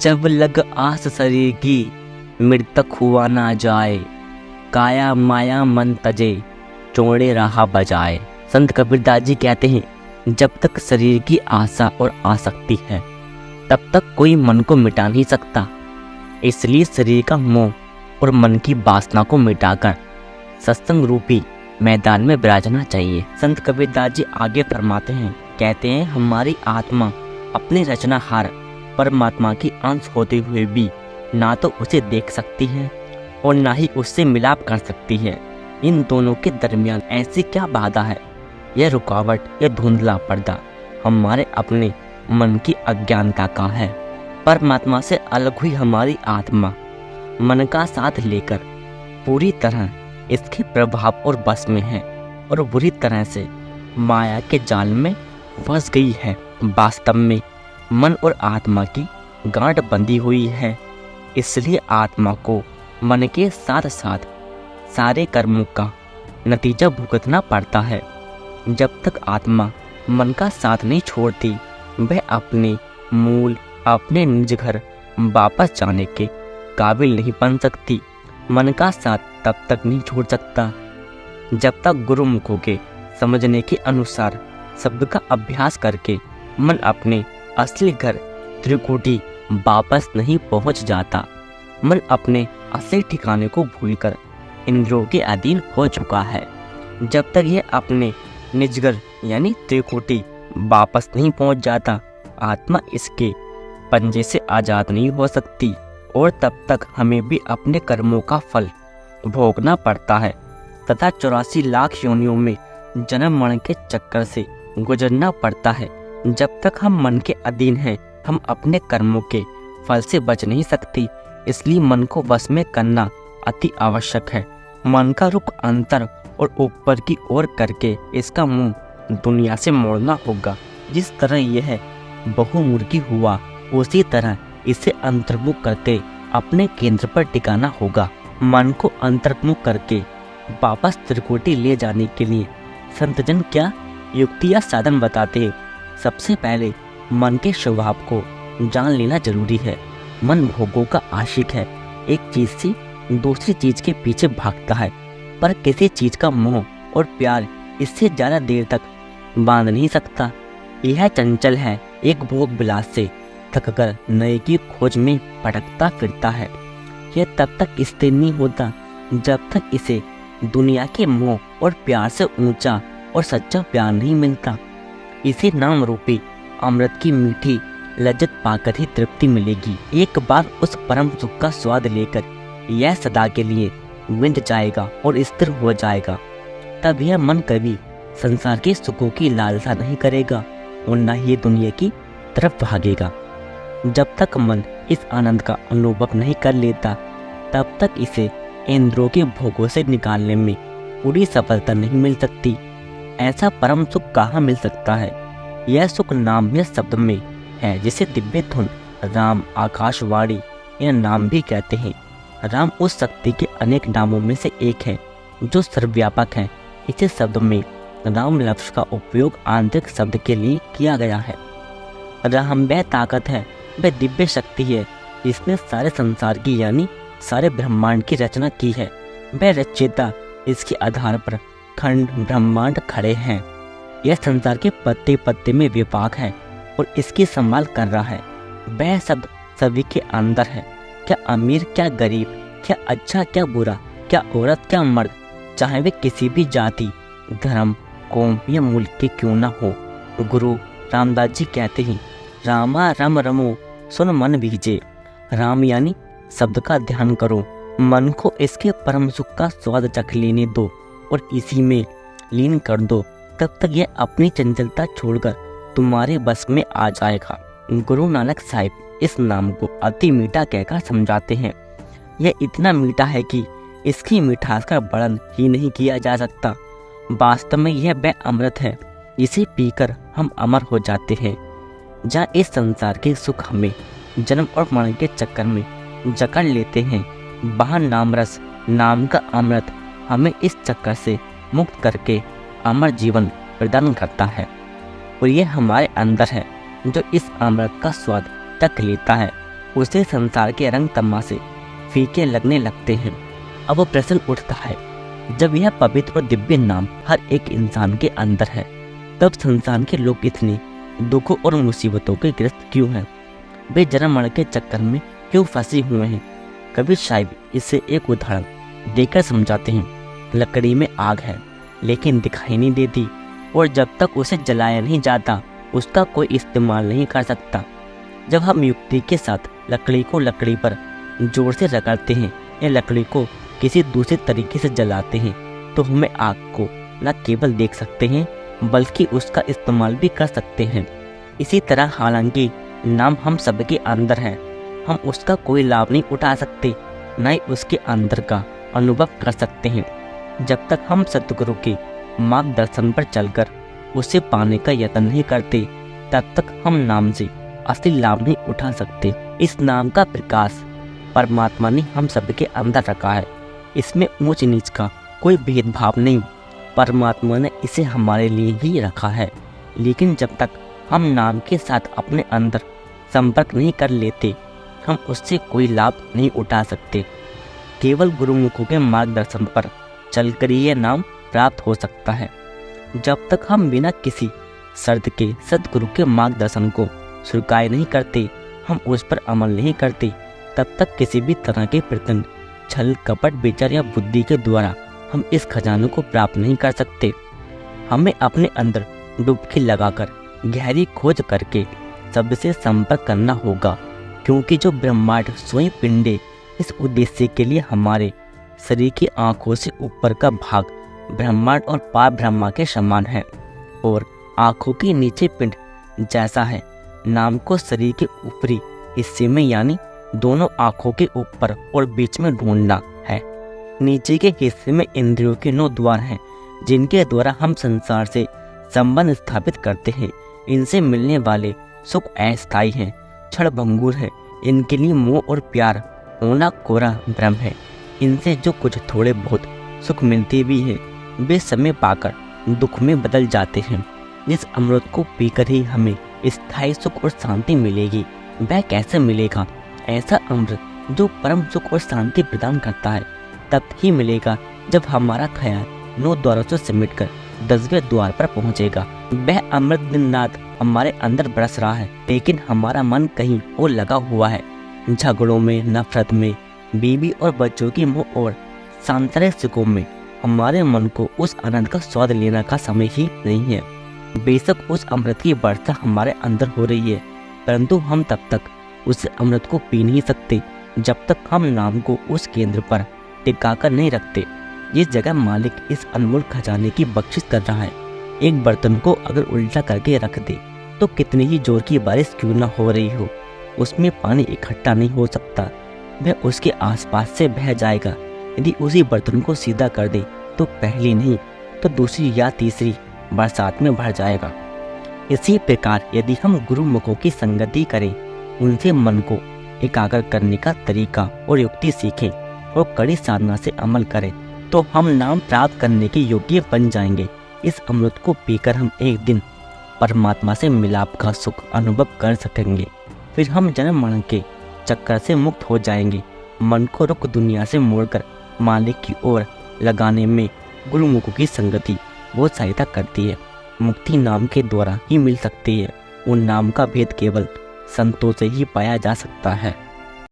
जब लग आस शरीर की मृतक हुआ ना जाए, काया माया मन तजे चौड़े राह बजाए। संत कबीरदास जी कहते हैं जब तक शरीर की आशा और आसक्ति है तब तक कोई मन को मिटा नहीं सकता। इसलिए शरीर का मोह और मन की वासना को मिटाकर सत्संग रूपी मैदान में विराजना चाहिए। संत कबीरदास जी आगे फरमाते हैं, कहते हैं हमारी आत्मा अपने रचनाहार परमात्मा की अंश होते हुए भी ना तो उसे देख सकती है और ना ही उससे मिलाप कर सकती है। इन दोनों के दरमियान ऐसी क्या बाधा है? यह रुकावट या धुंधला पर्दा हमारे अपने मन की अज्ञानता का है। परमात्मा से अलग हुई हमारी आत्मा मन का साथ लेकर पूरी तरह इसके प्रभाव और बस में है और बुरी तरह से माया के जाल में फंस गई है। वास्तव में मन और आत्मा की गांठ बंधी हुई है। इसलिए आत्मा को मन के साथ साथ सारे कर्मों का नतीजा भुगतना पड़ता है। जब तक आत्मा मन का साथ नहीं छोड़ती वह अपने मूल अपने निज घर वापस जाने के काबिल नहीं बन सकती। मन का साथ तब तक नहीं छोड़ सकता जब तक गुरुमुखों के समझने के अनुसार शब्द का अभ्यास करके मन अपने असली घर त्रिकुटी वापस नहीं पहुंच जाता। मन अपने असली ठिकाने को भूलकर इंद्रियों के अधीन हो चुका है। जब तक यह अपने निजगर यानी त्रिकुटी वापस नहीं पहुंच जाता आत्मा इसके पंजे से आज़ाद नहीं हो सकती और तब तक हमें भी अपने कर्मों का फल भोगना पड़ता है तथा 84 लाख योनियों में जन्म मरण के चक्कर से गुजरना पड़ता है। जब तक हम मन के अधीन हैं हम अपने कर्मों के फल से बच नहीं सकती। इसलिए मन को वश में करना अति आवश्यक है। मन का रुख अंतर और ऊपर की ओर करके इसका मुंह दुनिया से मोड़ना होगा। जिस तरह यह बहुमुखी हुआ उसी तरह इसे अंतर्मुख करके अपने केंद्र पर टिकाना होगा। मन को अंतर्मुख करके वापस त्रिकुटी ले जाने के लिए संतजन क्या युक्ति या साधन बताते हैं। सबसे पहले मन के स्वभाव को जान लेना जरूरी है। मन भोगों का आशिक है। एक चीज से दूसरी चीज के पीछे भागता है पर किसी चीज का मोह और प्यार इससे ज्यादा देर तक बांध नहीं सकता। यह चंचल है, एक भोग विलास से थककर नए की खोज में भटकता फिरता है। यह तब तक स्थिर नहीं होता जब तक इसे दुनिया के मोह और प्यार से ऊंचा और सच्चा प्यार नहीं मिलता। इसे नाम रूपी अमृत की मीठी लज्जत पाकर ही तृप्ति मिलेगी। एक बार उस परम सुख का स्वाद लेकर यह सदा के लिए विंध जाएगा और स्थिर हो जाएगा। तब यह मन कभी संसार के सुखों की लालसा नहीं करेगा और न ही दुनिया की तरफ भागेगा। जब तक मन इस आनंद का अनुभव नहीं कर लेता तब तक इसे इंद्रियों के भोगों से निकालने में पूरी सफलता नहीं मिल सकती। ऐसा परम सुख कहाँ मिल सकता है? यह सुख नाम या शब्द में है जिसे दिव्य धुन राम आकाशवाणी यह नाम भी कहते हैं। राम उस शक्ति के अनेक नामों में से एक है जो सर्वव्यापक है। इस शब्द में राम लफ्ज का उपयोग आंतरिक शब्द के लिए किया गया है। राम वह ताकत है, वह दिव्य शक्ति है जिसने सारे संसार की यानी सारे ब्रह्मांड की रचना की है। वह रचयिता, इसके आधार पर खंड ब्रह्मांड खड़े हैं। यह संसार के पत्ते पत्ते में व्यापक है और इसकी संभाल कर रहा है। वह शब्द सभी के अंदर है। क्या अमीर क्या गरीब, क्या अच्छा क्या बुरा, क्या औरत क्या मर्द, चाहे वे किसी भी जाति धर्म कौम या मुल्क के क्यों न हो। गुरु रामदास जी कहते हैं, रामा रम रमो सुन मन बीजे। राम यानी शब्द का ध्यान करो, मन को इसके परम सुख का स्वाद चख लेने दो और इसी में लीन कर दो। तब तक यह अपनी चंचलता छोड़कर तुम्हारे बस में आ जाएगा। गुरु नानक साहिब इस नाम को अति मीठा कहकर समझाते हैं। यह इतना मीठा है कि इसकी मिठास का वर्णन ही नहीं किया जा सकता। वास्तव में यह वह अमृत है जिसे पीकर हम अमर हो जाते हैं। जहाँ इस संसार के सुख हमें जन्म और मरण के चक्कर में जकड़ लेते हैं, वहाँ नाम रस नाम का अमृत हमें इस चक्कर से मुक्त करके अमर जीवन प्रदान करता है। और यह हमारे अंदर है जो इस अमृत का स्वाद चख लेता है उसे संसार के रंग तमाशे फीके लगने लगते हैं। अब वो प्रश्न उठता है, जब यह पवित्र और दिव्य नाम हर एक इंसान के अंदर है, तब संसार के लोग इतने दुखों और मुसीबतों के ग्रस्त क्यों हैं? वे जन्म मरण के चक्कर में क्यों फंसे हुए हैं? कभी शायद इससे एक उदाहरण देकर समझाते हैं। लकड़ी में आग है लेकिन दिखाई नहीं देती, और जब तक उसे जलाया नहीं जाता उसका कोई इस्तेमाल नहीं कर सकता। जब हम युक्ति के साथ लकड़ी को लकड़ी पर जोर से रगड़ते हैं या लकड़ी को किसी दूसरे तरीके से जलाते हैं, तो हमें आग को न केवल देख सकते हैं बल्कि उसका इस्तेमाल भी कर सकते हैं। इसी तरह हालांकि नाम हम सबके अंदर है, हम उसका कोई लाभ नहीं उठा सकते, न ही उसके अंदर का अनुभव कर सकते हैं। जब तक हम सतगुरु के मार्गदर्शन पर चलकर उसे पाने का यत्न नहीं करते, तब तक हम नाम से असली लाभ नहीं उठा सकते। इस नाम का प्रकाश परमात्मा ने हम सबके अंदर रखा है। इसमें ऊंच नीच का कोई भेदभाव नहीं, परमात्मा ने इसे हमारे लिए ही रखा है। लेकिन जब तक हम नाम के साथ अपने अंदर संपर्क नहीं कर लेते, हम उससे कोई लाभ नहीं उठा सकते। केवल गुरुमुखों के मार्गदर्शन पर चलकर यह नाम प्राप्त हो सकता है। जब तक हम बिना किसी शर्त के सद्गुरु के मार्गदर्शन को स्वीकार नहीं करते, हम उस पर अमल नहीं करते, तब तक किसी भी तरह के प्रयत्न, छल कपट विचार या बुद्धि के द्वारा हम इस खजाने को प्राप्त नहीं कर सकते। हमें अपने अंदर डुबकी लगाकर गहरी खोज करके सबसे संपर्क करना होगा, क्योंकि जो ब्रह्मांड स्वयं पिंडे इस उद्देश्य के लिए हमारे शरीर की आंखों से ऊपर का भाग ब्रह्मांड और पार ब्रह्मा के समान है, और आंखों के नीचे पिंड जैसा है। नाम को शरीर के ऊपरी हिस्से में यानी दोनों आंखों के ऊपर और बीच में ढूंढना है। नीचे के हिस्से में इंद्रियों के 9 द्वार हैं, जिनके द्वारा हम संसार से संबंध स्थापित करते हैं। इनसे मिलने वाले सुख अस्थायी हैं, क्षणभंगुर है। इनके लिए मोह और प्यार होना कोरा भ्रम है। इनसे जो कुछ थोड़े बहुत सुख मिलते भी है, वे समय पाकर दुख में बदल जाते हैं। जिस अमृत को पीकर ही हमें स्थायी सुख और शांति मिलेगी, वह कैसे मिलेगा? ऐसा अमृत जो परम सुख और शांति प्रदान करता है, तब ही मिलेगा जब हमारा ख्याल 9 द्वारों से सिमटकर 10वें द्वार पर पहुंचेगा। वह अमृत दिन रात हमारे अंदर बरस रहा है, लेकिन हमारा मन कहीं और लगा हुआ है, झगड़ों में, नफरत में, बीवी और बच्चों की मोह और सांसारिक सुखों में। हमारे मन को उस आनंद का स्वाद लेने का समय ही नहीं है। बेशक उस अमृत की वर्षा हमारे अंदर हो रही है, परंतु हम तब तक उस अमृत को पी नहीं सकते जब तक हम नाम को उस केंद्र पर टिकाकर नहीं रखते। जिस जगह मालिक इस अनमोल खजाने की बख्शिश कर रहा है, एक बर्तन को अगर उल्टा करके रख दे तो कितनी ही जोर की बारिश क्यों न हो रही हो, उसमें पानी इकट्ठा नहीं हो सकता, वह उसके आसपास से बह जाएगा। यदि उसी बर्तन को सीधा कर दे तो पहली नहीं तो दूसरी या तीसरी बरसात में भर जाएगा। इसी प्रकार यदि हम गुरुमुखों की संगति करें, उनसे मन को एकाग्र करने का तरीका और युक्ति सीखें और कड़ी साधना से अमल करें, तो हम नाम प्राप्त करने के योग्य बन जाएंगे। इस अमृत को पीकर हम एक दिन परमात्मा से मिलाप का सुख अनुभव कर सकेंगे। फिर हम जन्म मरण के चक्कर से मुक्त हो जाएंगे। मन को रुख दुनिया से मोड़कर मालिक की ओर लगाने में गुरुमुखों की संगति बहुत सहायता करती है। मुक्ति नाम के द्वारा ही मिल सकती है। उन नाम का भेद केवल संतों से ही पाया जा सकता है।